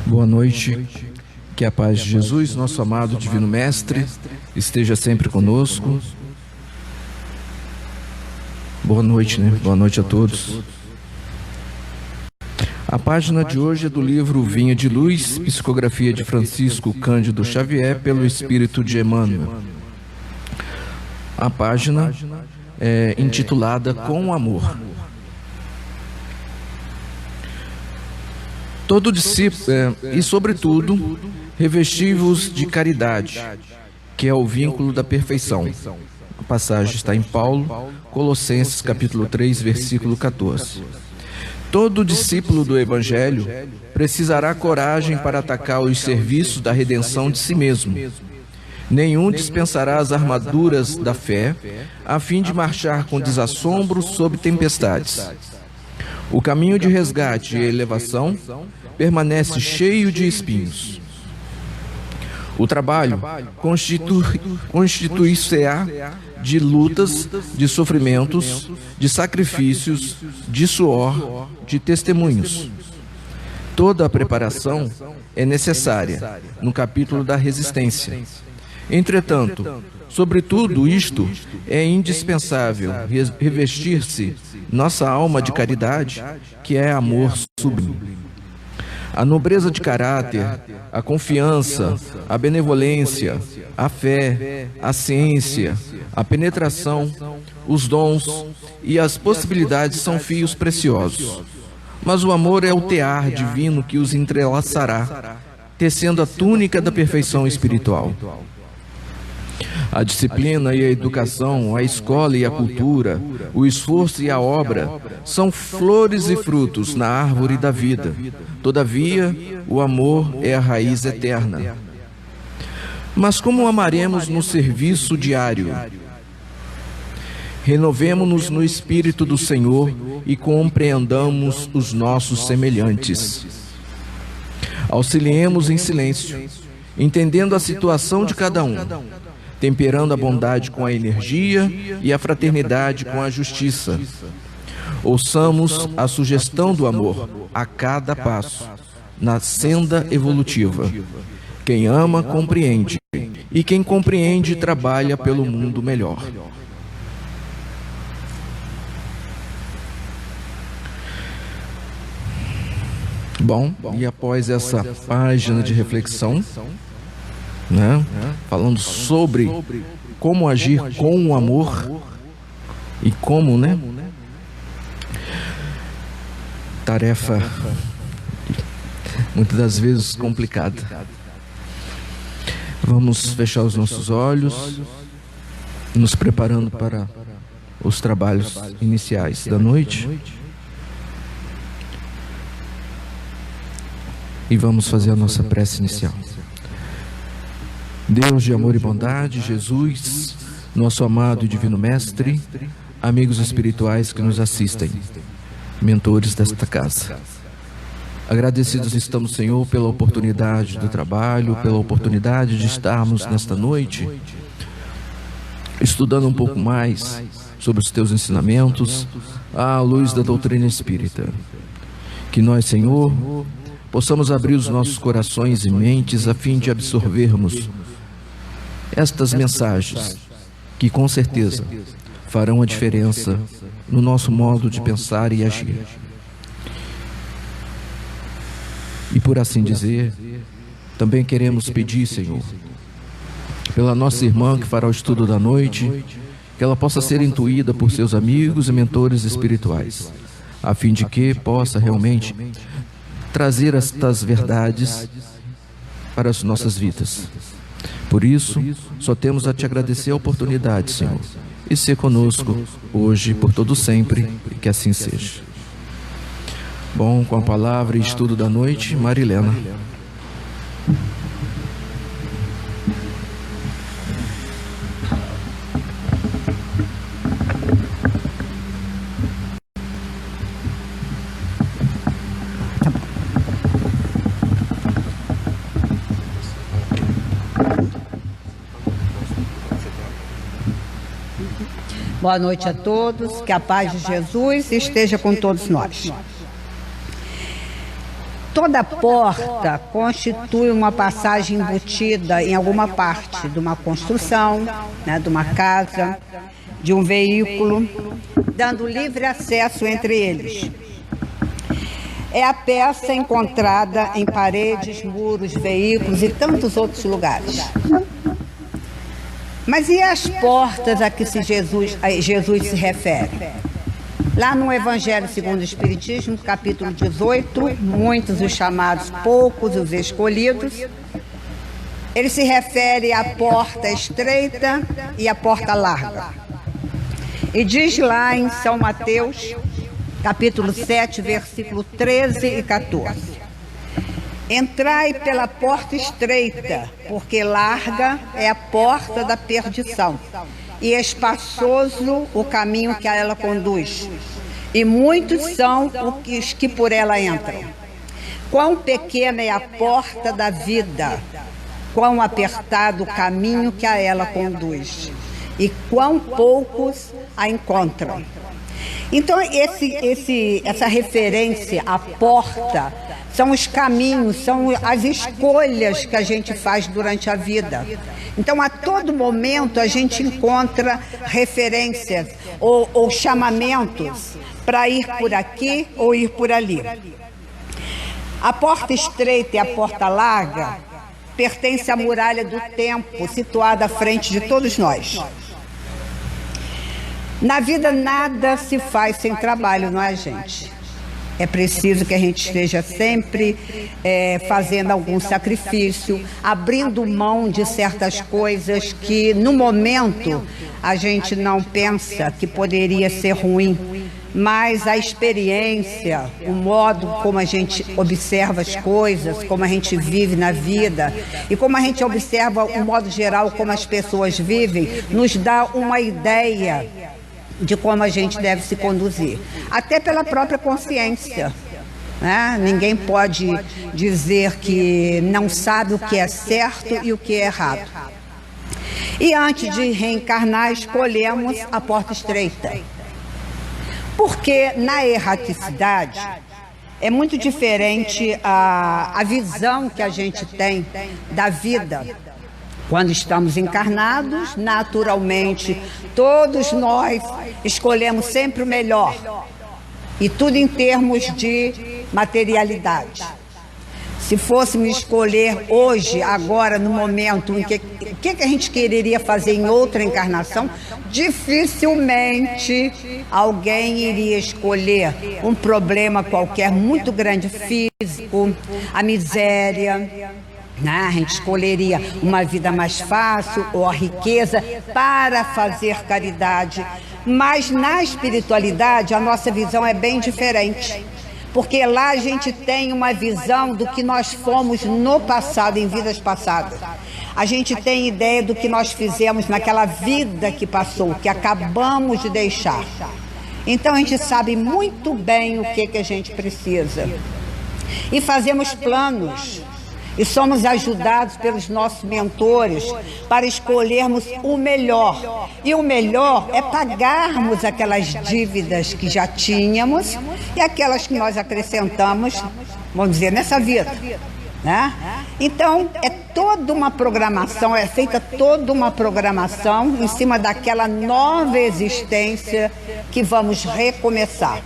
Boa noite, que a paz de Jesus, nosso amado Divino Mestre, esteja sempre conosco. Boa noite, né? Boa noite a todos. A página de hoje é do livro Vinha de Luz, psicografia de Francisco Cândido Xavier, pelo Espírito de Emmanuel. A página é intitulada Com Amor. Todo discípulo, e sobretudo, revesti-vos de caridade, que é o vínculo da perfeição. A passagem está em Paulo, Colossenses capítulo 3, versículo 14. Todo discípulo do Evangelho precisará coragem para atacar os serviços da redenção de si mesmo. Nenhum dispensará as armaduras da fé, a fim de marchar com desassombro sob tempestades. O caminho de resgate e elevação permanece cheio de espinhos. O trabalho constitui-se-á de lutas, de sofrimentos, de sacrifícios, de suor, de testemunhos. Toda a preparação é necessária no capítulo da resistência. Entretanto, sobretudo isto, é indispensável revestir-se nossa alma de caridade, que é amor sublime. A nobreza de caráter, a confiança, a benevolência, a fé, a ciência, a penetração, os dons e as possibilidades são fios preciosos. Mas o amor é o tear divino que os entrelaçará, tecendo a túnica da perfeição espiritual. A disciplina e a educação, a escola e a cultura, o esforço e a obra são flores e frutos na árvore da vida. Todavia, o amor é a raiz eterna. Mas como amaremos no serviço diário? Renovemo-nos no Espírito do Senhor e compreendamos os nossos semelhantes. Auxiliemos em silêncio, entendendo a situação de cada um, temperando a bondade com a energia e a fraternidade com a justiça. Ouçamos a sugestão do amor a cada passo, na senda evolutiva. Quem ama, compreende, e quem compreende, trabalha pelo mundo melhor. Bom, e após essa página de reflexão, falando sobre como agir com o amor e como, tarefa muitas das vezes complicada. Vamos fechar os nossos olhos, nos preparando para os trabalhos iniciais da noite. E vamos fazer a nossa prece inicial. Deus de amor e bondade, Jesus, nosso amado e divino Mestre, amigos espirituais que nos assistem, mentores desta casa. Agradecidos estamos, Senhor, pela oportunidade do trabalho, pela oportunidade de estarmos nesta noite, estudando um pouco mais sobre os Teus ensinamentos, à luz da doutrina espírita. Que nós, Senhor, possamos abrir os nossos corações e mentes a fim de absorvermos estas mensagens que com certeza farão a diferença no nosso modo de pensar e agir. E por assim dizer, também queremos pedir, Senhor, pela nossa irmã que fará o estudo da noite, que ela possa ser intuída por seus amigos e mentores espirituais, a fim de que possa realmente trazer estas verdades para as nossas vidas. Por isso, só temos a Te agradecer a oportunidade, Senhor, e ser conosco hoje, por todo sempre, e que assim seja. Bom, com a palavra e estudo da noite, Marilena. Boa noite a todos, que a paz de Jesus esteja com todos nós. Toda porta constitui uma passagem embutida em alguma parte de uma construção, né, de uma casa, de um veículo, dando livre acesso entre eles. É a peça encontrada em paredes, muros, veículos e tantos outros lugares. Mas e as portas a que Jesus se refere? Lá no Evangelho segundo o Espiritismo, capítulo 18, muitos os chamados, poucos os escolhidos, ele se refere à porta estreita e à porta larga. E diz lá em São Mateus, capítulo 7, versículo 13 e 14. Entrai pela porta estreita, porque larga é a porta da perdição, e espaçoso o caminho que a ela conduz, e muitos são os que por ela entram. Quão pequena é a porta da vida, quão apertado o caminho que a ela conduz, e quão poucos a encontram. Então, essa referência à porta são os caminhos, são as escolhas que a gente faz durante a vida. Então, a todo momento, a gente encontra referências ou chamamentos para ir por aqui ou ir por ali. A porta estreita e a porta larga pertence à muralha do tempo, situada à frente de todos nós. Na vida nada se faz sem trabalho, não é, gente? É preciso que a gente esteja sempre fazendo algum sacrifício, abrindo mão de certas coisas que no momento a gente não pensa que poderia ser ruim, mas a experiência, o modo como a gente observa as coisas, como a gente vive na vida e como a gente observa o modo geral como as pessoas vivem, nos dá uma ideia de como a gente deve se conduzir, até pela própria consciência, né? Ninguém pode dizer que não sabe o que é certo e o que é errado. E antes de reencarnar, escolhemos a porta estreita, porque na erraticidade é muito diferente a visão que a gente tem da vida. Quando estamos encarnados, naturalmente, todos nós escolhemos sempre o melhor, e tudo em termos de materialidade. Se fôssemos escolher hoje, agora, no momento, o que a gente quereria fazer em outra encarnação, dificilmente alguém iria escolher um problema qualquer muito grande físico, a miséria. A gente escolheria uma vida mais fácil ou a riqueza para fazer caridade. Mas na espiritualidade a nossa visão é bem diferente, porque lá a gente tem uma visão do que nós fomos no passado, em vidas passadas. A gente tem ideia do que nós fizemos naquela vida que passou, que acabamos de deixar. Então a gente sabe muito bem o que a gente precisa. E fazemos planos. E somos ajudados pelos nossos mentores para escolhermos o melhor. E o melhor é pagarmos aquelas dívidas que já tínhamos e aquelas que nós acrescentamos, vamos dizer, nessa vida, né? Então, é toda uma programação, é feita toda uma programação em cima daquela nova existência que vamos recomeçar.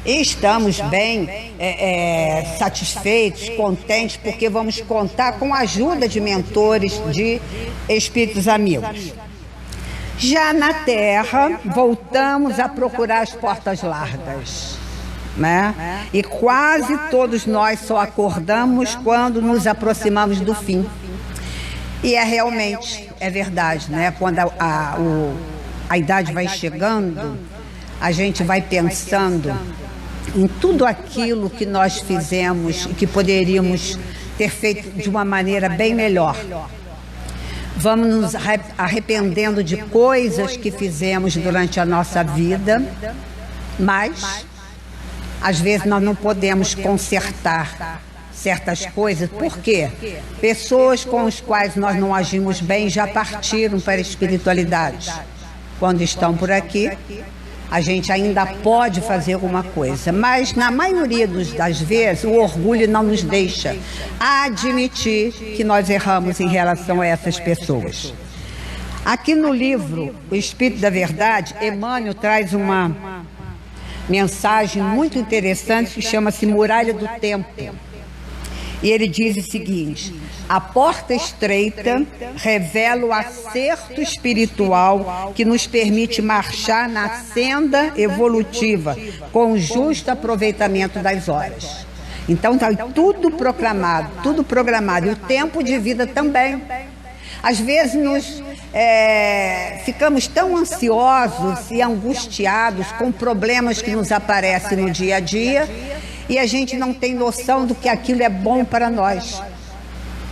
E estamos bem satisfeitos, contentes, porque vamos contar com a ajuda de mentores, de espíritos amigos. Já na Terra, voltamos a procurar as portas largas, né? E quase todos nós só acordamos quando nos aproximamos do fim. E realmente, é verdade, né? Quando a idade vai chegando, a gente vai pensando em tudo aquilo que nós fizemos e que poderíamos ter feito de uma maneira bem melhor. Vamos nos arrependendo de coisas que fizemos durante a nossa vida, mas às vezes nós não podemos consertar certas coisas. Por quê? Pessoas com as quais nós não agimos bem já partiram para a espiritualidade. Quando estão por aqui, a gente ainda pode fazer alguma coisa, mas na maioria das vezes o orgulho não nos deixa admitir que nós erramos em relação a essas pessoas. Aqui no livro O Espírito da Verdade, Emmanuel traz uma mensagem muito interessante que chama-se Muralha do Tempo. E ele diz o seguinte: a porta estreita revela o acerto espiritual que nos permite marchar na senda evolutiva com o justo aproveitamento das horas. Então está tudo programado, e o tempo de vida também. Às vezes ficamos tão ansiosos e angustiados com problemas que nos aparecem no dia a dia, e a gente não tem noção do que aquilo é bom para nós.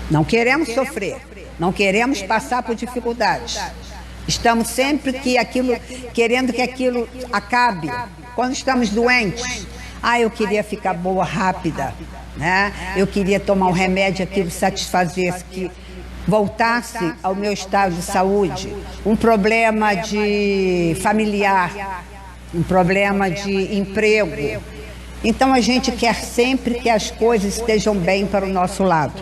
Não queremos sofrer, não queremos passar por dificuldades. Estamos sempre querendo que aquilo acabe. Quando estamos doentes, eu queria ficar boa rápida, né? Eu queria tomar um remédio, aquilo satisfazesse, que voltasse ao meu estado de saúde. Um problema de familiar, um problema de emprego. Então a gente quer sempre que as coisas estejam bem para o nosso lado.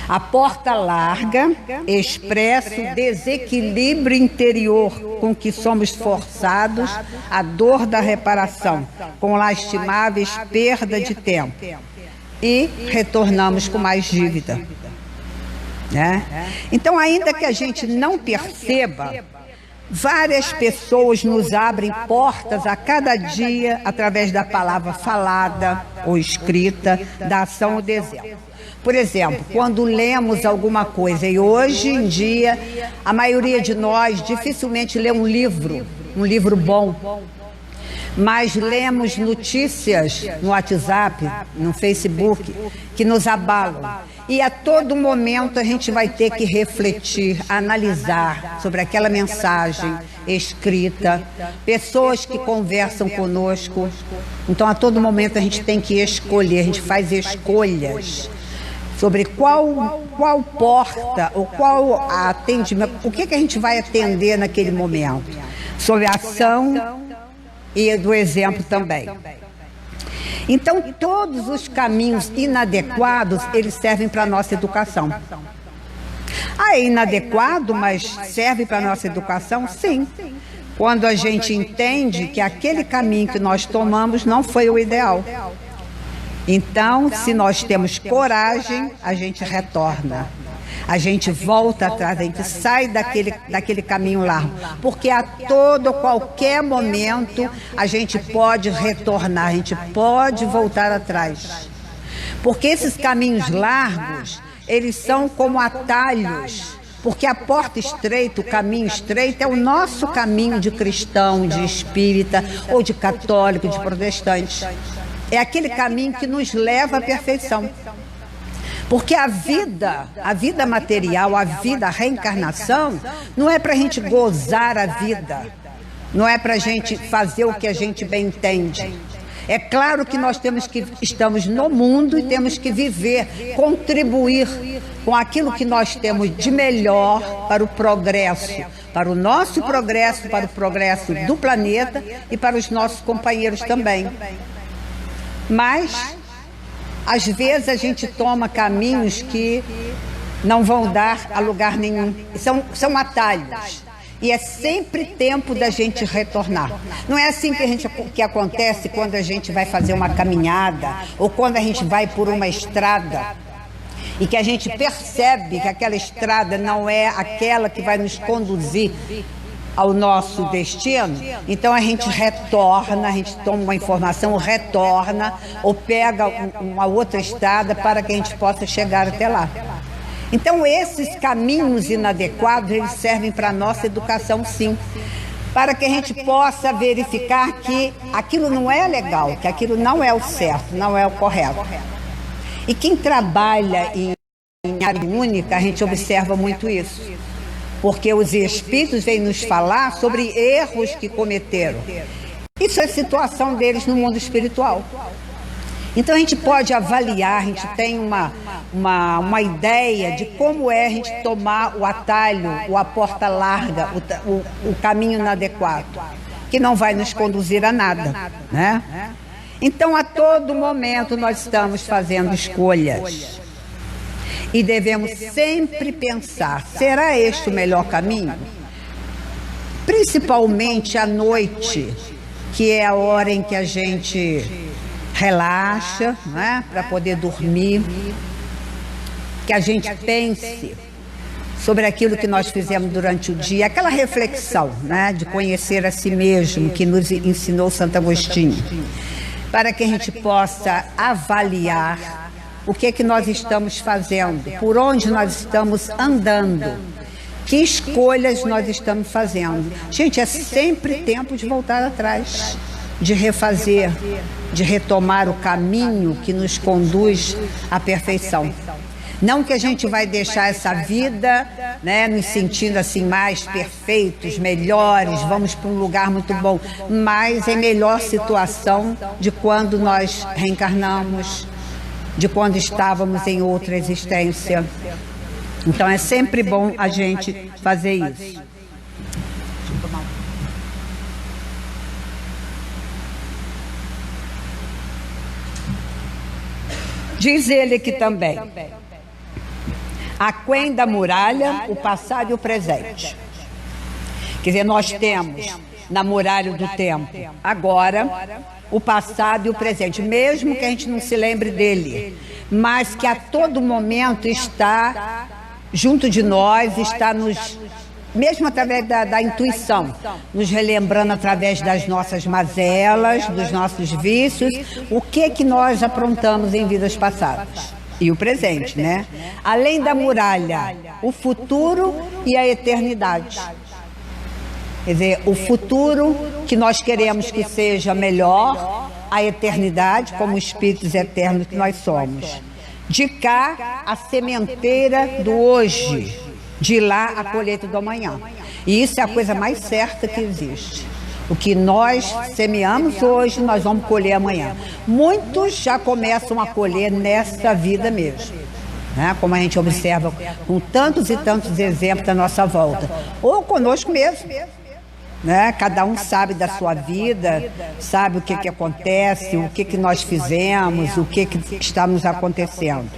A porta larga expressa o desequilíbrio interior com que somos forçados à dor da reparação, com lastimáveis perda de tempo, e retornamos com mais dívida, né? Então, ainda que a gente não perceba, várias pessoas nos abrem portas a cada dia através da palavra falada ou escrita, da ação ou do exemplo. Por exemplo, quando lemos alguma coisa, e hoje em dia a maioria de nós dificilmente lê um livro bom, mas lemos notícias no WhatsApp, no Facebook, que nos abalam. E a todo momento a gente vai ter que refletir, analisar sobre aquela mensagem escrita, pessoas que conversam conosco. Então, a todo momento a gente tem que escolher, a gente faz escolhas sobre qual porta ou qual atendimento, o que a gente vai atender naquele momento, sobre a ação e do exemplo também. Então, todos os caminhos inadequados, eles servem para a nossa educação. É inadequado, mas serve para a nossa educação? Sim. Quando a gente entende que aquele caminho que nós tomamos não foi o ideal. Então, se nós temos coragem, a gente retorna. A gente volta atrás, a gente sai daquele caminho largo. Porque a qualquer momento, a gente pode retornar, a gente pode voltar atrás. Porque esses caminhos largos, eles são como atalhos. Porque a porta estreita, o caminho estreito, é o nosso caminho de cristão, de espírita, ou de católico, de protestante. É aquele caminho que nos leva à perfeição. Porque a vida material, a reencarnação, não é para a gente gozar a vida, não é para a gente fazer o que a gente bem entende. É claro que nós estamos no mundo e temos que viver, contribuir com aquilo que nós temos de melhor para o progresso, para o nosso progresso, para o progresso do planeta e para os nossos companheiros também. Mas às vezes a gente toma caminhos que não vão dar a lugar nenhum. São atalhos. E é sempre tempo da gente retornar. Não é assim que acontece quando a gente vai fazer uma caminhada ou quando a gente vai por uma estrada e que a gente percebe que aquela estrada não é aquela que vai nos conduzir ao nosso destino. Então a gente retorna, a gente toma uma informação, retorna ou pega uma outra estrada para que a gente possa chegar até lá. Então esses caminhos inadequados, eles servem para a nossa educação, sim, para que a gente possa verificar que aquilo não é legal, que aquilo não é o certo, não é o correto. E quem trabalha em área única, a gente observa muito isso. Porque os espíritos vêm nos falar sobre erros que cometeram. Isso é a situação deles no mundo espiritual. Então a gente pode avaliar, a gente tem uma ideia de como é a gente tomar o atalho, ou a porta larga, o caminho inadequado. que não vai nos conduzir a nada, né? Então, a todo momento nós estamos fazendo escolhas e devemos sempre pensar, será este o melhor caminho? Principalmente à noite, que é a hora em que a gente relaxa, né, para poder dormir, que a gente pense sobre aquilo que nós fizemos durante o dia, aquela reflexão, né, de conhecer a si mesmo, que nos ensinou Santo Agostinho, para que a gente possa avaliar o que é que nós estamos fazendo, por onde nós estamos andando, que escolhas nós estamos fazendo. Gente, é sempre tempo de voltar atrás, de refazer, de retomar o caminho que nos conduz à perfeição. Não que a gente vai deixar essa vida, né, nos sentindo assim mais perfeitos, melhores, vamos para um lugar muito bom, mas é melhor situação de quando nós reencarnamos, de quando estávamos em outra existência. Então é sempre bom a gente fazer isso. Diz ele aqui também: aquém da muralha, o passado e o presente. Quer dizer, nós temos na muralha do tempo agora o passado e o presente, mesmo que a gente não se lembre dele, mas que a todo momento está junto de nós, está nos, mesmo através da intuição, nos relembrando através das nossas mazelas, dos nossos vícios, o que nós aprontamos em vidas passadas. E o presente, né? Além da muralha, o futuro e a eternidade. Quer dizer, o futuro que nós queremos que seja melhor, a eternidade, como espíritos eternos que nós somos. De cá, a sementeira do hoje, de lá, a colheita do amanhã. E isso é a coisa mais certa que existe. O que nós semeamos hoje, nós vamos colher amanhã. Muitos já começam a colher nessa vida mesmo, né? Como a gente observa com tantos e tantos exemplos da nossa volta. Ou conosco mesmo, né? Cada um sabe da sua vida, sabe o que acontece, o que nós fizemos, o que está nos acontecendo.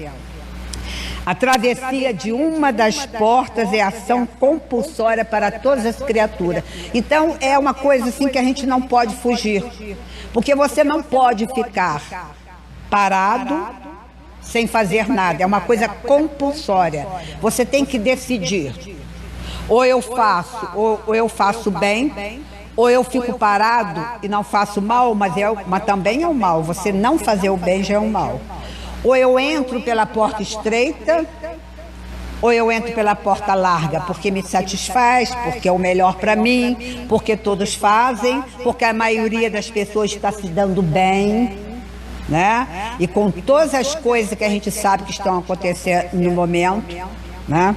A travessia de uma das portas é ação compulsória para todas as criaturas. Então, é uma coisa assim que a gente não pode fugir. Porque você não pode ficar parado sem fazer nada. É uma coisa compulsória. Você tem que decidir. Ou eu faço bem, ou eu fico parado e não faço mal, mas também é um mal. Você não fazer o bem já é um mal. Ou eu entro pela porta estreita, ou eu entro pela porta larga, porque me satisfaz, porque é o melhor para mim, porque todos fazem, porque a maioria das pessoas está se dando bem, né? E com todas as coisas que a gente sabe que estão acontecendo no momento, né?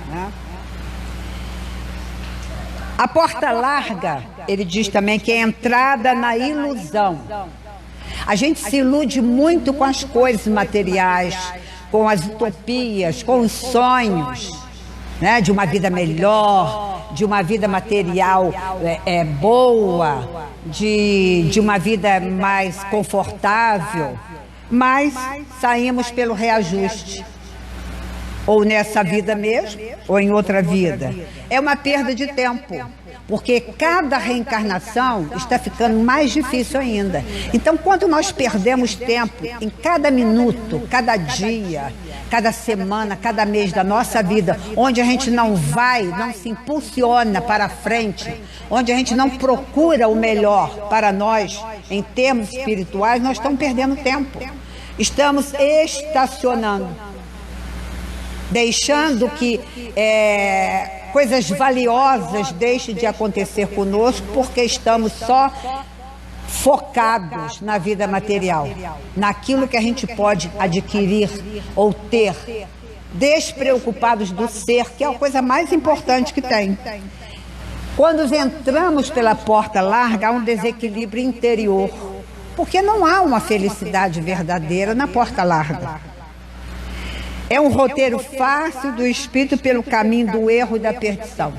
A porta larga, ele diz também que é a entrada na ilusão. A gente se ilude muito com as coisas materiais, com as utopias, com os sonhos, né, de uma vida melhor, de uma vida material boa, de uma vida mais confortável, mas saímos pelo reajuste. Ou nessa vida mesmo, ou em outra vida. É uma perda de tempo, porque cada reencarnação está ficando mais difícil ainda. Então, quando nós perdemos tempo em cada minuto, cada dia, cada semana, cada mês da nossa vida, onde a gente não se impulsiona para frente, onde a gente não procura o melhor para nós, em termos espirituais, nós estamos perdendo tempo. Estamos estacionando, deixando que coisas valiosas deixem de acontecer conosco, porque estamos só focados na vida material, naquilo que a gente pode adquirir ou ter, despreocupados do ser, que é a coisa mais importante que tem. Quando entramos pela porta larga, há um desequilíbrio interior, porque não há uma felicidade verdadeira na porta larga. É um roteiro fácil do espírito pelo caminho do erro e da perdição.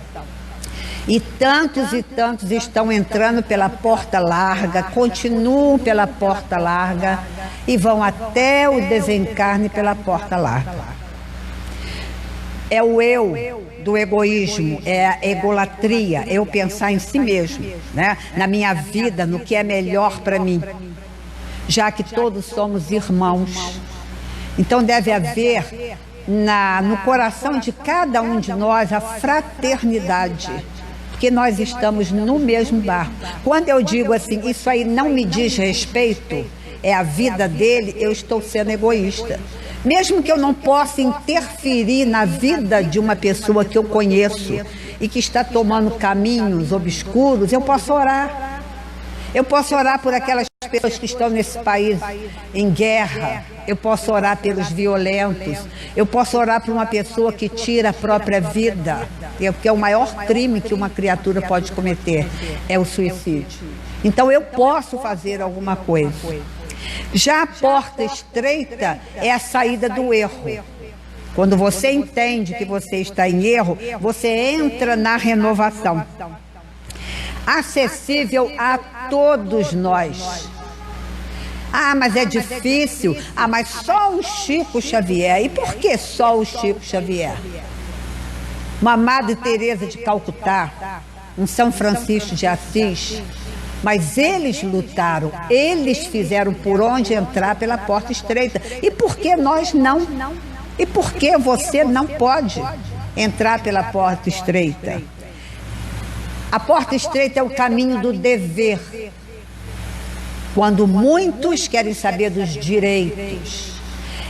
E tantos estão entrando pela porta larga, continuam pela porta larga e vão até o desencarne pela porta larga. É o eu do egoísmo, é a egolatria, eu pensar em si mesmo, né? Na minha vida, no que é melhor para mim, já que todos somos irmãos. Então deve haver no coração de cada um de nós a fraternidade, porque nós estamos no mesmo barco. Quando eu digo assim, isso aí não me diz respeito, é a vida dele, eu estou sendo egoísta. Mesmo que eu não possa interferir na vida de uma pessoa que eu conheço e que está tomando caminhos obscuros, eu posso orar. Eu posso orar por aquelas pessoas que estão nesse país em guerra. Eu posso orar pelos violentos. Eu posso orar por uma pessoa que tira a própria vida, porque é o maior crime que uma criatura pode cometer, é o suicídio. Então eu posso fazer alguma coisa. Já a porta estreita é a saída do erro. Quando você entende que você está em erro, você entra na renovação. Acessível a todos nós. Ah, mas é difícil. Ah, mas só o Chico Xavier. E por que só o Chico Xavier? Uma Madre Teresa de Calcutá, um São Francisco de Assis. Mas eles lutaram, eles fizeram por onde entrar pela porta estreita. E por que nós não? E por que você não pode entrar pela porta estreita? A porta estreita é o caminho do dever. Quando muitos querem saber dos direitos,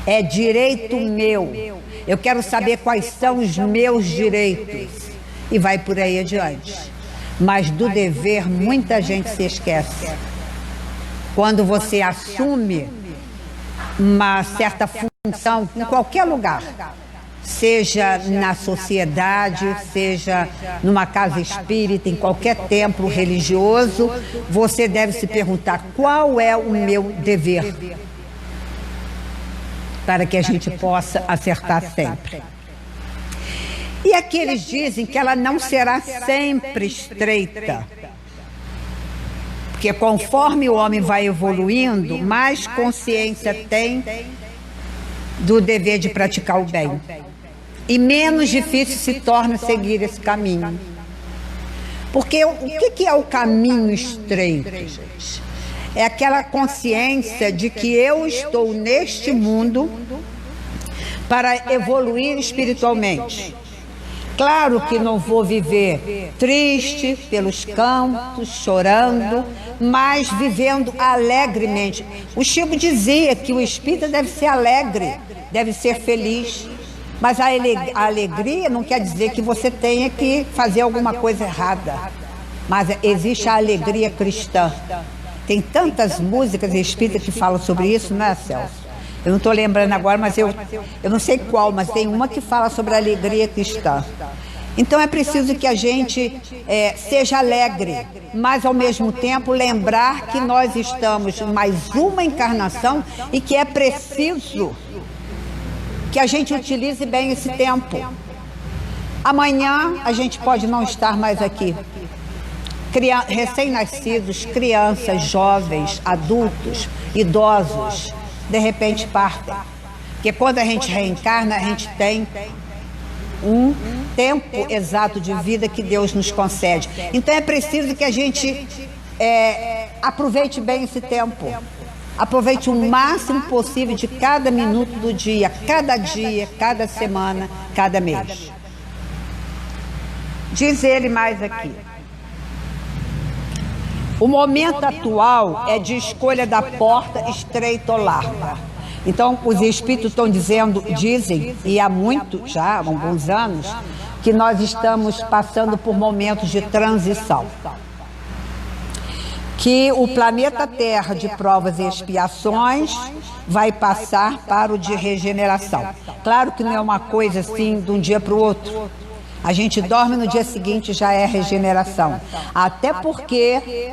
é direito meu. Eu quero saber quais são os meus direitos. E vai por aí adiante. Mas do dever muita gente se esquece. Quando você assume uma certa função em qualquer lugar, seja na sociedade, seja numa casa espírita, em qualquer templo religioso, você deve se perguntar: qual é o meu dever? Para que a gente possa acertar sempre. E aqui eles dizem que ela não será sempre estreita, porque conforme o homem vai evoluindo, mais consciência tem do dever de praticar o bem. E menos difícil se torna seguir esse caminho. Porque o que é o caminho estreito, gente? É aquela consciência de que eu estou neste mundo para evoluir espiritualmente. Claro que não vou viver triste, pelos cantos, chorando, mas vivendo alegremente. O Chico dizia que o espírita deve ser alegre, deve ser feliz. Mas a alegria não quer dizer que você tenha que fazer alguma coisa errada. Mas existe a alegria cristã. Tem tantas músicas espíritas que falam sobre isso, não é, Celso? Eu não estou lembrando agora, mas eu não sei qual, mas tem uma que fala sobre a alegria cristã. Então é preciso que a gente seja alegre, mas ao mesmo tempo lembrar que nós estamos em mais uma encarnação e que é preciso que a gente utilize bem esse tempo. Amanhã a gente pode não estar mais aqui. Recém-nascidos, crianças, jovens, adultos, idosos, de repente partem. Porque quando a gente reencarna, a gente tem um tempo exato de vida que Deus nos concede. Então é preciso que a gente aproveite bem esse tempo. Aproveite o máximo possível de cada minuto do dia, cada semana, cada mês. Diz ele mais aqui. O momento atual é de escolha da porta estreita ou larga. Então, os espíritos dizem, e há muito já, há alguns anos, que nós estamos passando por momentos de transição. Que o planeta Terra de provas e expiações vai passar para o de regeneração. Claro que não é uma coisa assim de um dia para o outro. A gente dorme no dia seguinte já é regeneração. Até porque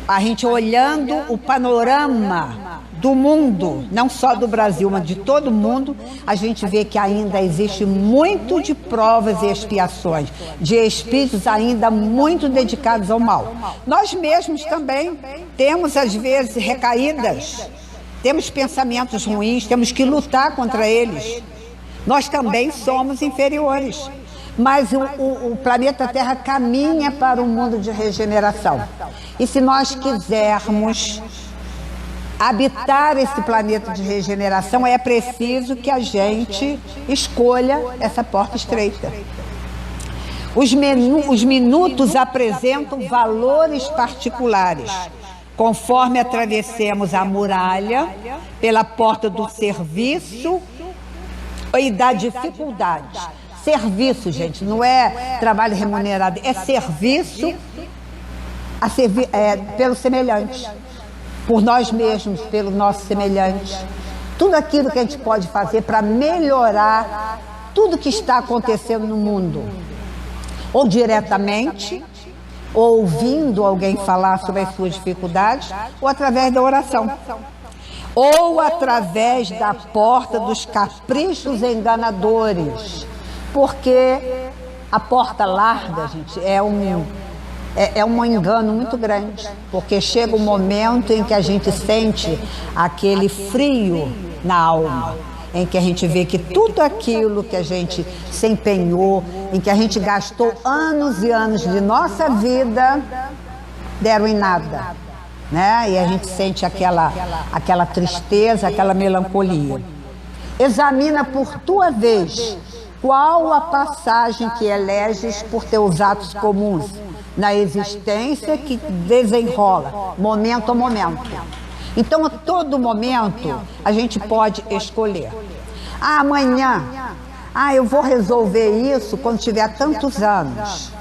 a gente olhando o panorama do mundo, não só do Brasil, mas de todo mundo, a gente vê que ainda existe muito de provas e expiações, de espíritos ainda muito dedicados ao mal. Nós mesmos também temos, às vezes, recaídas, temos pensamentos ruins, temos que lutar contra eles. Nós também somos inferiores. Mas o planeta Terra caminha para um mundo de regeneração. E se nós quisermos habitar esse planeta de regeneração, é preciso que a gente escolha essa porta estreita. Os minutos apresentam valores particulares, conforme atravessemos a muralha pela porta do serviço e da dificuldade. Serviço, gente, não é trabalho remunerado, é serviço pelo semelhante, por nós mesmos, pelo nosso semelhante. Tudo aquilo que a gente pode fazer para melhorar tudo que está acontecendo no mundo, ou diretamente, ou ouvindo alguém falar sobre as suas dificuldades, ou através da oração, ou através da porta dos caprichos enganadores. Porque a porta larga, gente, é um engano muito grande. Porque chega um momento em que a gente sente aquele frio na alma, em que a gente vê que tudo aquilo que a gente se empenhou, em que a gente gastou anos e anos de nossa vida, deram em nada, né? E a gente sente aquela tristeza, aquela melancolia. Examina por tua vez qual a passagem que eleges por teus atos comuns na existência que desenrola, momento a momento. Então, a todo momento, a gente pode escolher. Amanhã, eu vou resolver isso quando tiver tantos anos.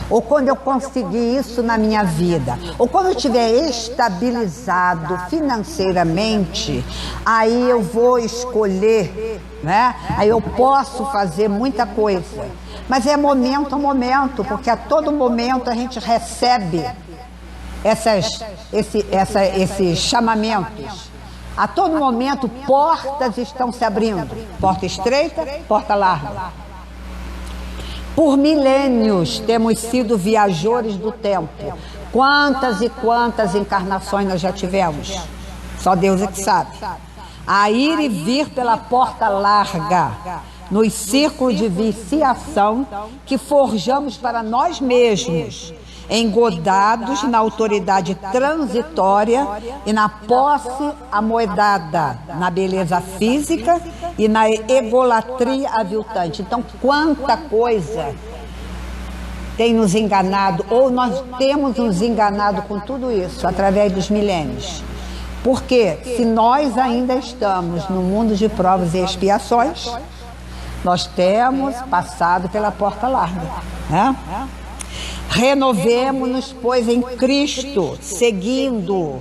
Ou quando eu conseguir isso na minha vida, ou quando eu estiver estabilizado financeiramente, aí eu vou escolher, né? Aí eu posso fazer muita coisa. Mas é momento a momento, porque a todo momento a gente recebe esses chamamentos. A todo momento portas estão se abrindo, porta estreita, porta larga. Por milênios temos sido viajores do tempo. Quantas e quantas encarnações nós já tivemos? Só Deus é que sabe. A ir e vir pela porta larga, nos círculos de viciação que forjamos para nós mesmos, engodados na autoridade transitória e na posse amoedada, na beleza física e na egolatria aviltante. Então, quanta coisa tem nos enganado, ou nós temos nos enganado com tudo isso, através dos milênios. Porque se nós ainda estamos no mundo de provas e expiações, nós temos passado pela porta larga, né? Renovemo-nos, pois, em Cristo, seguindo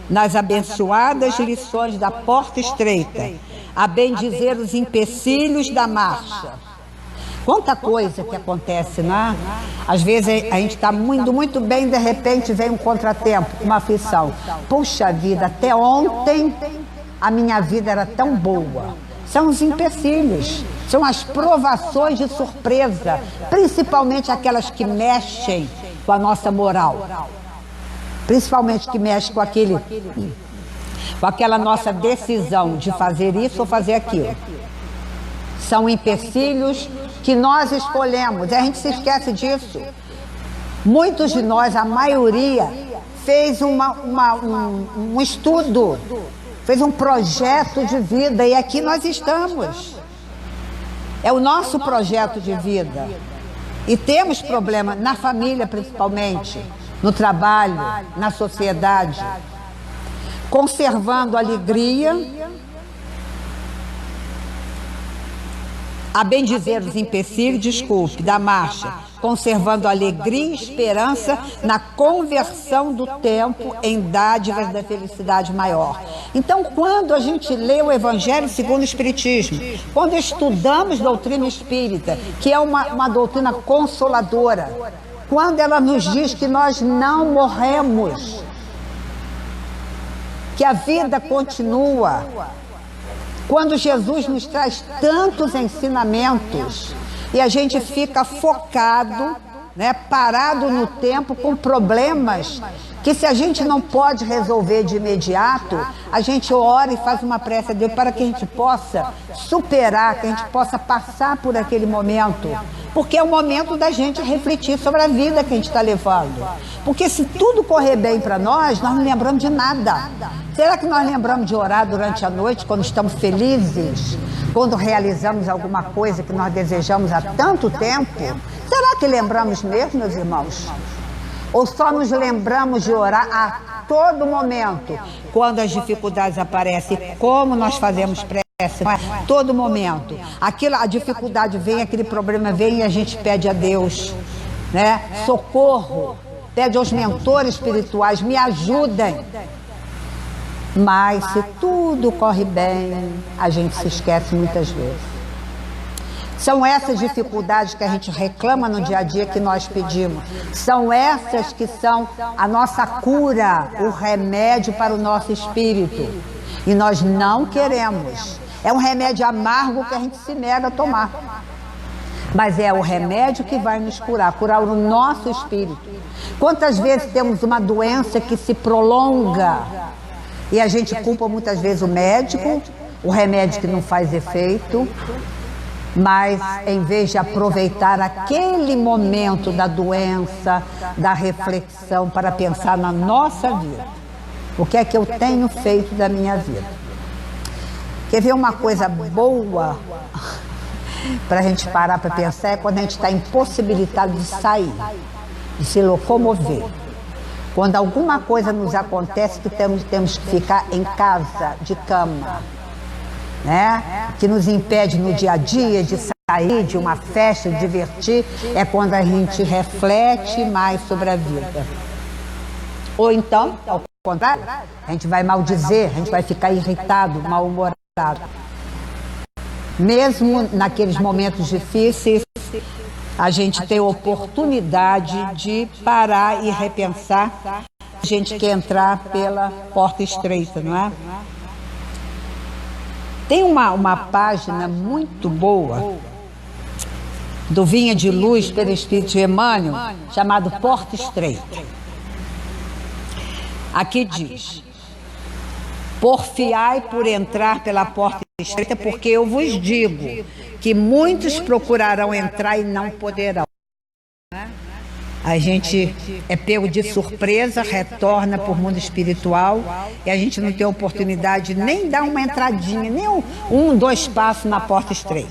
nas abençoadas lições da porta estreita, a bendizer os empecilhos da marcha. Quanta coisa que acontece, né? Às vezes a gente está muito bem, de repente vem um contratempo, uma aflição. Puxa vida, até ontem a minha vida era tão boa. São os empecilhos, são as provações de surpresa, principalmente aquelas que mexem com a nossa moral, principalmente que mexem com aquela nossa decisão de fazer isso ou fazer aquilo. São empecilhos que nós escolhemos, e a gente se esquece disso. Muitos de nós, a maioria, fez um estudo, fez um projeto de vida, e aqui nós estamos. É o nosso projeto de vida. E temos problema na família, principalmente, no trabalho, na sociedade. Conservando a alegria, a bendizer os empecilhos, da marcha, conservando alegria e esperança na conversão do tempo em dádivas da felicidade maior. Então, quando a gente lê o Evangelho segundo o Espiritismo, quando estudamos doutrina espírita, que é uma doutrina consoladora, quando ela nos diz que nós não morremos, que a vida continua. Quando Jesus nos traz tantos ensinamentos e a gente fica focado, né, parado no tempo com problemas que, se a gente não pode resolver de imediato, a gente ora e faz uma prece a Deus para que a gente possa superar, que a gente possa passar por aquele momento. Porque é o momento da gente refletir sobre a vida que a gente está levando. Porque se tudo correr bem para nós não lembramos de nada. Será que nós lembramos de orar durante a noite, quando estamos felizes? Quando realizamos alguma coisa que nós desejamos há tanto tempo? Será que lembramos mesmo, meus irmãos? Ou só nos lembramos de orar a todo momento, quando as dificuldades aparecem? Como nós fazemos prece, não é? Todo momento. A dificuldade vem, aquele problema vem e a gente pede a Deus, né, socorro, pede aos mentores espirituais, me ajudem. Mas se tudo corre bem, a gente se esquece muitas vezes. São essas dificuldades que a gente reclama no dia a dia que nós pedimos. São essas que são a nossa cura, o remédio para o nosso espírito. E nós não queremos. É um remédio amargo que a gente se nega a tomar. Mas é o remédio que vai nos curar o nosso espírito. Quantas vezes temos uma doença que se prolonga e a gente culpa muitas vezes o médico, o remédio que não faz efeito. Mas, em vez de aproveitar aquele momento da doença, da reflexão, para pensar na nossa vida, o que é que eu tenho feito da minha vida? Quer ver uma coisa boa para a gente parar para pensar? É quando a gente está impossibilitado de sair, de se locomover. Quando alguma coisa nos acontece que temos que ficar em casa, de cama, né? Que nos impede no dia a dia de sair, de uma festa, de divertir, é quando a gente reflete mais sobre a vida. Ou então, ao contrário, a gente vai maldizer, a gente vai ficar irritado, mal-humorado. Mesmo naqueles momentos difíceis, a gente tem a oportunidade de parar e repensar. A gente quer entrar pela porta estreita, não é? Tem uma página muito boa do Vinha de Luz pelo Espírito de Emmanuel, chamado Porta Estreita. Aqui diz: porfiai por entrar pela porta estreita, porque eu vos digo que muitos procurarão entrar e não poderão. A gente é pego de surpresa, retorna para o mundo espiritual e a gente não tem oportunidade nem dar uma entradinha, nem dois passos na porta estreita.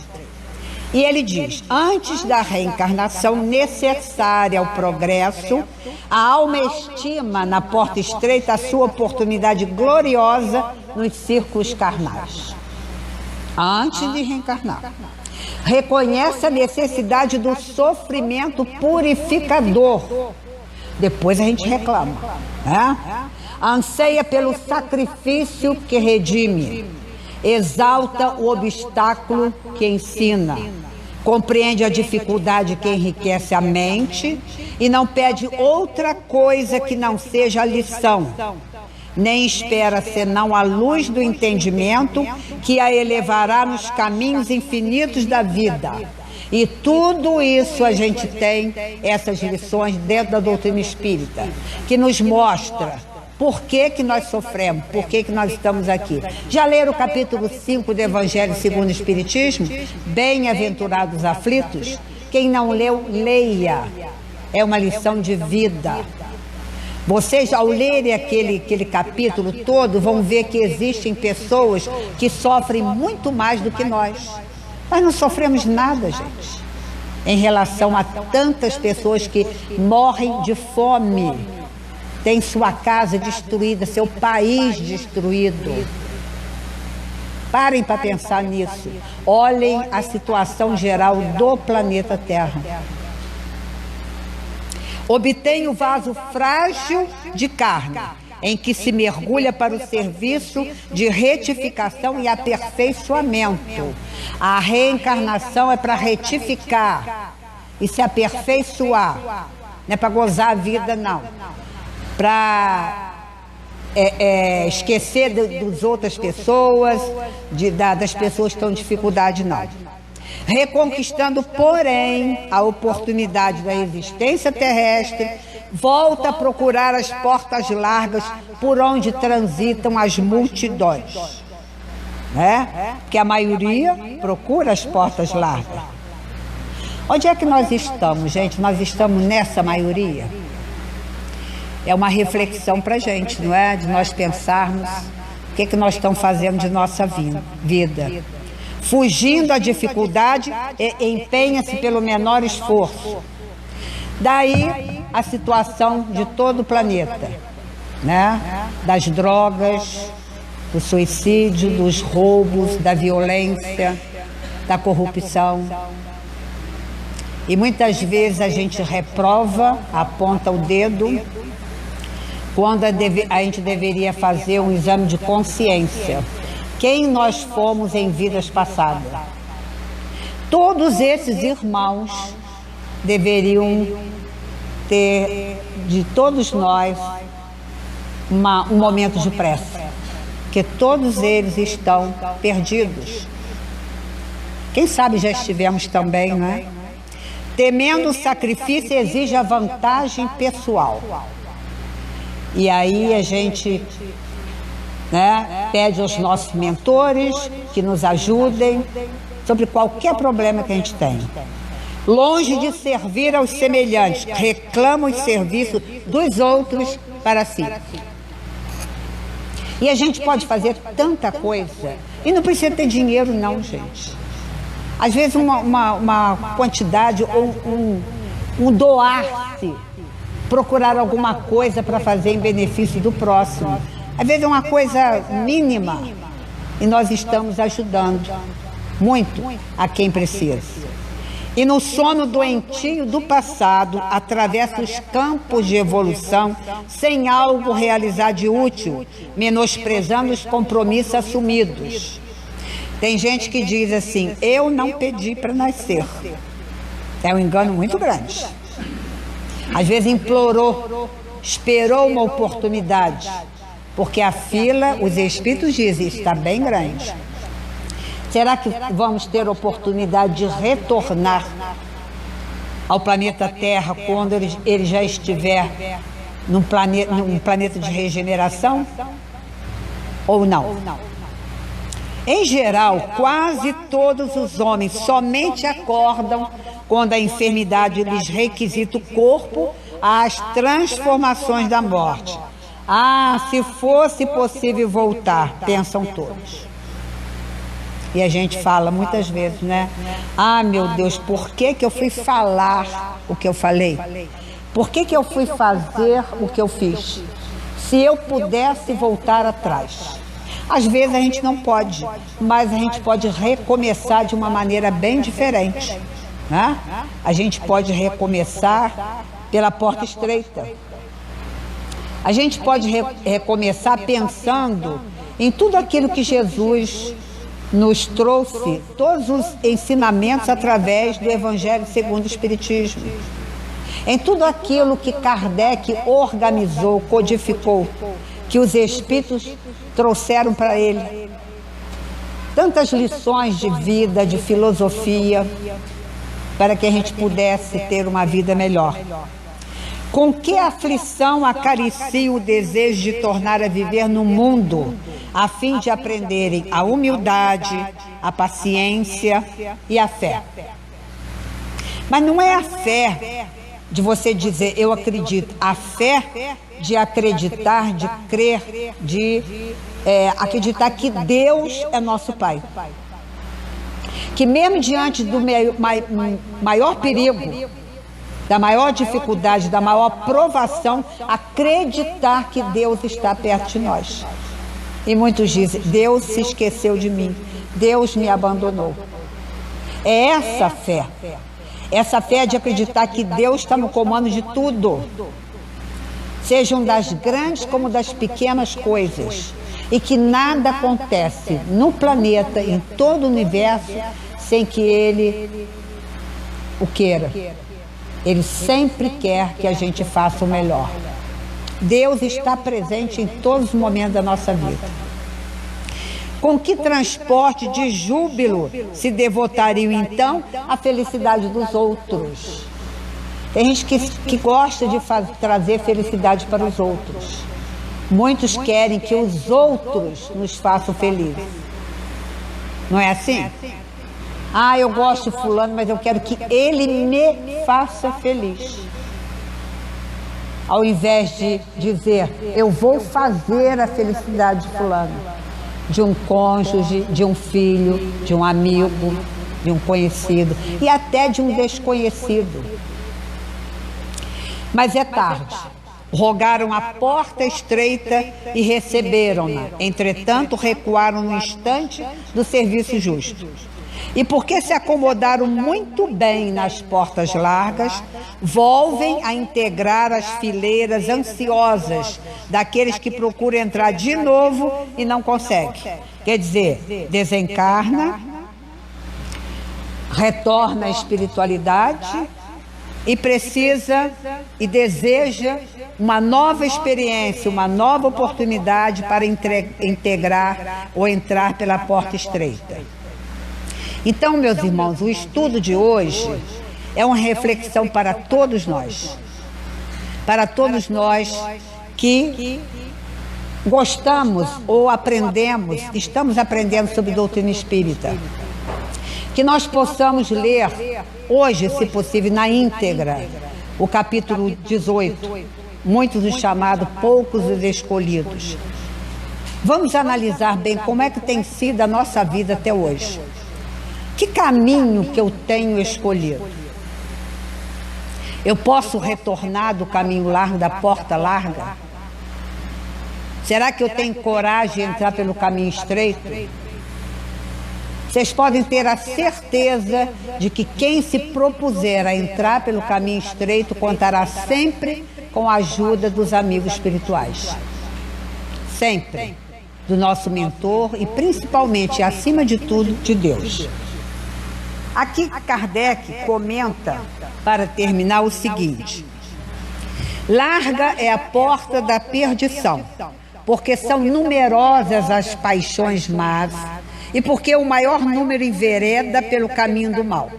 E ele diz: antes da reencarnação necessária ao progresso, a alma estima na porta estreita a sua oportunidade gloriosa nos círculos carnais. Antes de reencarnar, reconhece a necessidade do sofrimento purificador. Depois a gente reclama, né? Anseia pelo sacrifício que redime, exalta o obstáculo que ensina, compreende a dificuldade que enriquece a mente e não pede outra coisa que não seja a lição, nem espera senão a luz do entendimento que a elevará nos caminhos infinitos da vida. E tudo isso a gente tem, essas lições dentro da doutrina espírita, que nos mostra por que nós sofremos, por que nós estamos aqui. Já leram o capítulo 5 do Evangelho segundo o Espiritismo? Bem-aventurados aflitos? Quem não leu, leia. É uma lição de vida. Vocês, ao lerem aquele capítulo todo, vão ver que existem pessoas que sofrem muito mais do que nós. Nós não sofremos nada, gente, em relação a tantas pessoas que morrem de fome, têm sua casa destruída, seu país destruído. Parem para pensar nisso. Olhem a situação geral do planeta Terra. Obtém o vaso frágil de carne, em que se mergulha para o serviço de retificação e aperfeiçoamento. A reencarnação é para retificar e se aperfeiçoar. Não é para gozar a vida, não. Para esquecer das outras pessoas, das pessoas que estão em dificuldade, não. Reconquistando, porém, a oportunidade da existência terrestre, volta a procurar as portas largas por onde transitam as multidões. Né? Que a maioria procura as portas largas. Onde é que nós estamos, gente? Nós estamos nessa maioria? É uma reflexão para a gente, não é? De nós pensarmos o que nós estamos fazendo de nossa vida. Fugindo à dificuldade, empenha-se pelo menor esforço. Daí a situação de todo o planeta, né? Das drogas, do suicídio, dos roubos, da violência, da corrupção. E muitas vezes a gente reprova, aponta o dedo, quando a gente deveria fazer um exame de consciência. Quem nós fomos em vidas passadas? Todos esses irmãos deveriam ter, de todos nós, um momento de prece. Porque todos eles estão perdidos. Quem sabe já estivemos também, não é? Temendo o sacrifício exige a vantagem pessoal. E aí a gente, né, pede aos nossos mentores que nos ajudem sobre qualquer problema que a gente tem. Longe de servir aos semelhantes, reclamam os serviços dos outros para si. E a gente pode fazer tanta coisa, e não precisa ter dinheiro não, gente. Às vezes uma quantidade ou um doar-se, procurar alguma coisa para fazer em benefício do próximo. Às vezes é uma coisa mínima e nós estamos ajudando muito a quem precisa. E no sono doentio do passado, atravessa os campos de evolução sem algo realizar de útil, menosprezando os compromissos assumidos. Tem gente que diz assim, eu não pedi para nascer. É um engano muito grande. Às vezes implorou, esperou uma oportunidade, porque a fila, os espíritos dizem, está bem grande. Será que vamos ter oportunidade de retornar ao planeta Terra quando ele já estiver num planeta de regeneração? Ou não? Em geral, quase todos os homens somente acordam quando a enfermidade lhes requisita o corpo às transformações da morte. Ah, se fosse possível voltar, pensam todos. E a gente fala muitas vezes, né? Ah, meu Deus, por que eu fui falar o que eu falei? Por que eu fui fazer o que eu fiz? Se eu pudesse voltar atrás. Às vezes a gente não pode, mas a gente pode recomeçar de uma maneira bem diferente, né? A gente pode recomeçar pela porta estreita. A gente pode recomeçar pensando em tudo aquilo que Jesus nos trouxe, todos os ensinamentos através do Evangelho segundo o Espiritismo. Em tudo aquilo que Kardec organizou, codificou, que os Espíritos trouxeram para ele. Tantas lições de vida, de filosofia, para que a gente pudesse ter uma vida melhor. Com que aflição acaricia o desejo de tornar a viver no mundo, a fim de aprenderem a humildade, a paciência e a fé. Mas não é a fé de você dizer, eu acredito. A fé de acreditar, de crer, de acreditar que Deus é nosso Pai. Que mesmo diante do maior perigo, da maior dificuldade, da maior provação, acreditar que Deus está perto de nós. E muitos dizem, Deus se esqueceu de mim, Deus me abandonou. É essa fé. Essa fé de acreditar que Deus está no comando de tudo. Sejam das grandes como das pequenas coisas. E que nada acontece no planeta, em todo o universo, sem que Ele o queira. Ele sempre quer que a gente faça o melhor. Deus está presente em todos os momentos da nossa vida. Com que transporte de júbilo se devotariam, então, à felicidade dos outros? Tem gente que gosta de trazer felicidade para os outros. Muitos querem que os outros nos façam felizes. Não é assim? Ah, eu gosto de fulano, mas eu quero que ele me faça feliz. Ao invés de dizer, eu vou fazer a felicidade de fulano, de um cônjuge, de um filho, de um amigo, de um conhecido e até de um desconhecido. Mas é tarde. Rogaram a porta estreita e receberam-na. Entretanto, recuaram no instante do serviço justo. E porque se acomodaram muito bem nas portas largas, volvem a integrar as fileiras ansiosas daqueles que procuram entrar de novo e não conseguem. Quer dizer, desencarna, retorna à espiritualidade e precisa e deseja uma nova experiência, uma nova oportunidade para integrar ou entrar pela porta estreita. Então, meus irmãos, o estudo de hoje é uma reflexão para todos nós que gostamos ou aprendemos, estamos aprendendo sobre doutrina espírita. Que nós possamos ler hoje, se possível, na íntegra, o capítulo 18, muitos os chamados, poucos os escolhidos. Vamos analisar bem como é que tem sido a nossa vida até hoje. Que caminho que eu tenho escolhido? Eu posso retornar do caminho largo, da porta larga? Será que eu tenho coragem de entrar pelo caminho estreito? Vocês podem ter a certeza de que quem se propuser a entrar pelo caminho estreito contará sempre com a ajuda dos amigos espirituais. Sempre. Do nosso mentor e principalmente, acima de tudo, de Deus. Aqui Kardec comenta, para terminar, o seguinte: larga é a porta da perdição, porque são numerosas as paixões más e porque o maior número envereda pelo caminho do mal.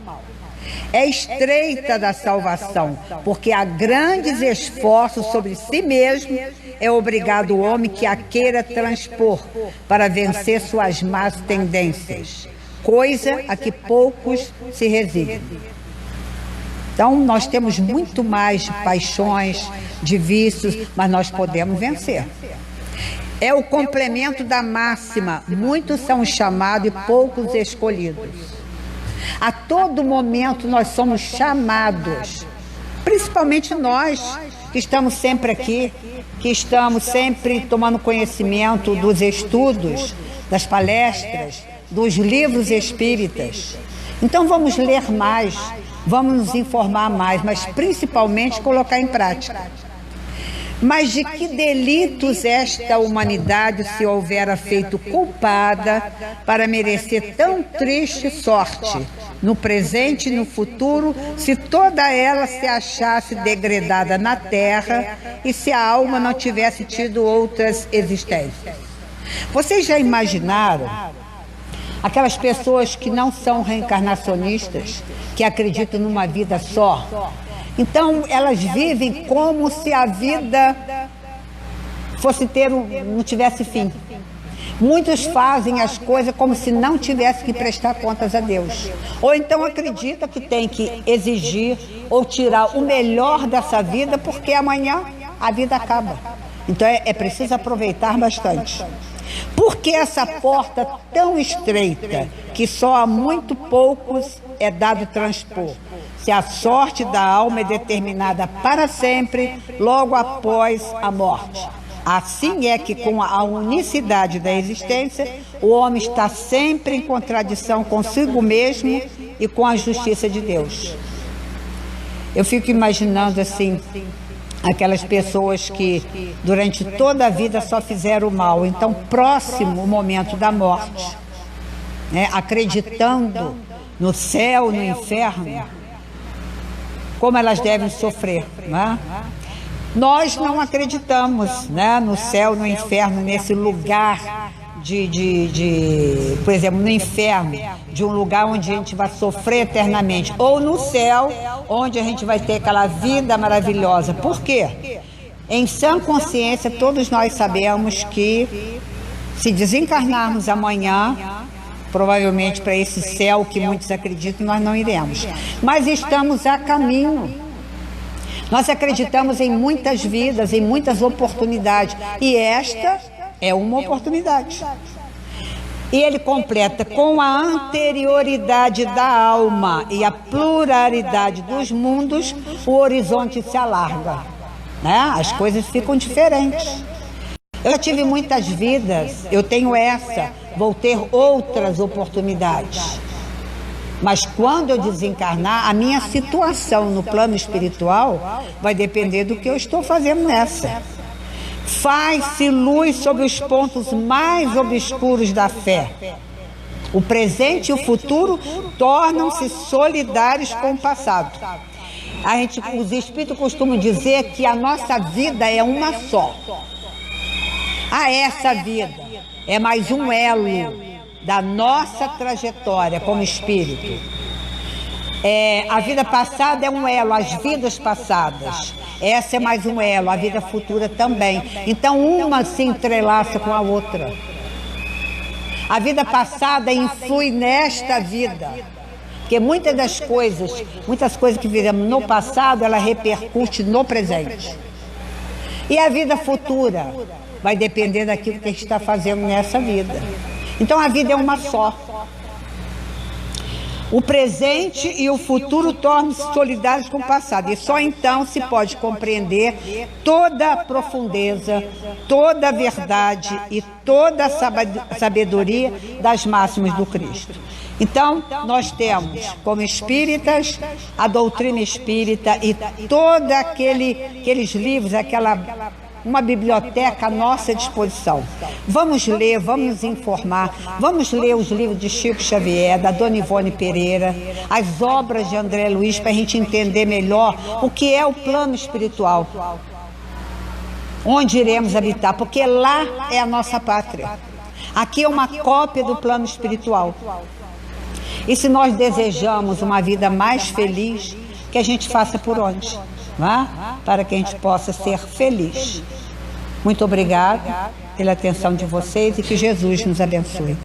É estreita da salvação, porque há grandes esforços sobre si mesmo é obrigado o homem que a queira transpor para vencer suas más tendências, coisa a que poucos se resignam. Então, nós temos muito mais de paixões, de vícios, mas nós podemos vencer. É o complemento da máxima, muitos são chamados e poucos escolhidos. A todo momento nós somos chamados, principalmente nós que estamos sempre aqui, que estamos sempre tomando conhecimento dos estudos, das palestras, dos livros espíritas. Então vamos ler mais, vamos nos informar mais, mas principalmente colocar em prática. Mas de que delitos esta humanidade se houvera feito culpada para merecer tão triste sorte, no presente e no futuro, se toda ela se achasse degradada na terra e se a alma não tivesse tido outras existências? Vocês já imaginaram aquelas pessoas que não são reencarnacionistas, que acreditam numa vida só? Então, elas vivem como se a vida fosse não tivesse fim. Muitos fazem as coisas como se não tivesse que prestar contas a Deus. Ou então acredita que tem que exigir ou tirar o melhor dessa vida, porque amanhã a vida acaba. Então, é preciso aproveitar bastante. Por que essa porta tão estreita, que só a muito poucos é dado transpor? Se a sorte da alma é determinada para sempre, logo após a morte. Assim é que, com a unicidade da existência, o homem está sempre em contradição consigo mesmo e com a justiça de Deus. Eu fico imaginando assim, aquelas pessoas que durante toda a vida só fizeram o mal, então próximo o momento da morte, né, acreditando no céu, no inferno, como elas devem sofrer, né? Nós não acreditamos, né, no céu, no inferno, nesse lugar por exemplo, no inferno, de um lugar onde a gente vai sofrer eternamente, ou no céu, onde a gente vai ter aquela vida maravilhosa. Por quê? Em sã consciência, todos nós sabemos que se desencarnarmos amanhã, provavelmente para esse céu que muitos acreditam, nós não iremos. Mas estamos a caminho. Nós acreditamos em muitas vidas, em muitas oportunidades. E esta é uma oportunidade. E ele completa: com a anterioridade da alma e a pluralidade dos mundos, o horizonte se alarga, né? As coisas ficam diferentes. Eu já tive muitas vidas, eu tenho essa, vou ter outras oportunidades. Mas quando eu desencarnar, a minha situação no plano espiritual vai depender do que eu estou fazendo nessa. Faz-se luz sobre os pontos mais obscuros da fé. O presente e o futuro tornam-se solidários com o passado. Os espíritos costumam dizer que a nossa vida é uma só. Essa vida é mais um elo da nossa trajetória como espírito. A vida passada é um elo, as vidas passadas. Essa é mais um elo, a vida futura também. Então uma se entrelaça com a outra. A vida passada influi nesta vida. Porque muitas coisas que fizemos no passado, ela repercute no presente. E a vida futura vai depender daquilo que a gente está fazendo nessa vida. Então a vida é uma só. O presente e o futuro tornam-se solidários com o passado. E só então se pode compreender toda a profundeza, toda a verdade e toda a sabedoria das máximas do Cristo. Então, nós temos, como espíritas, a doutrina espírita e todos aqueles livros, uma biblioteca à nossa disposição. Vamos ler, vamos nos informar, vamos ler os livros de Chico Xavier, da Dona Ivone Pereira, as obras de André Luiz, para a gente entender melhor o que é o plano espiritual, onde iremos habitar, porque lá é a nossa pátria. Aqui é uma cópia do plano espiritual. E se nós desejamos uma vida mais feliz, que a gente faça por onde? Para que a gente possa ser feliz. Muito obrigada pela atenção de vocês e que Jesus nos abençoe.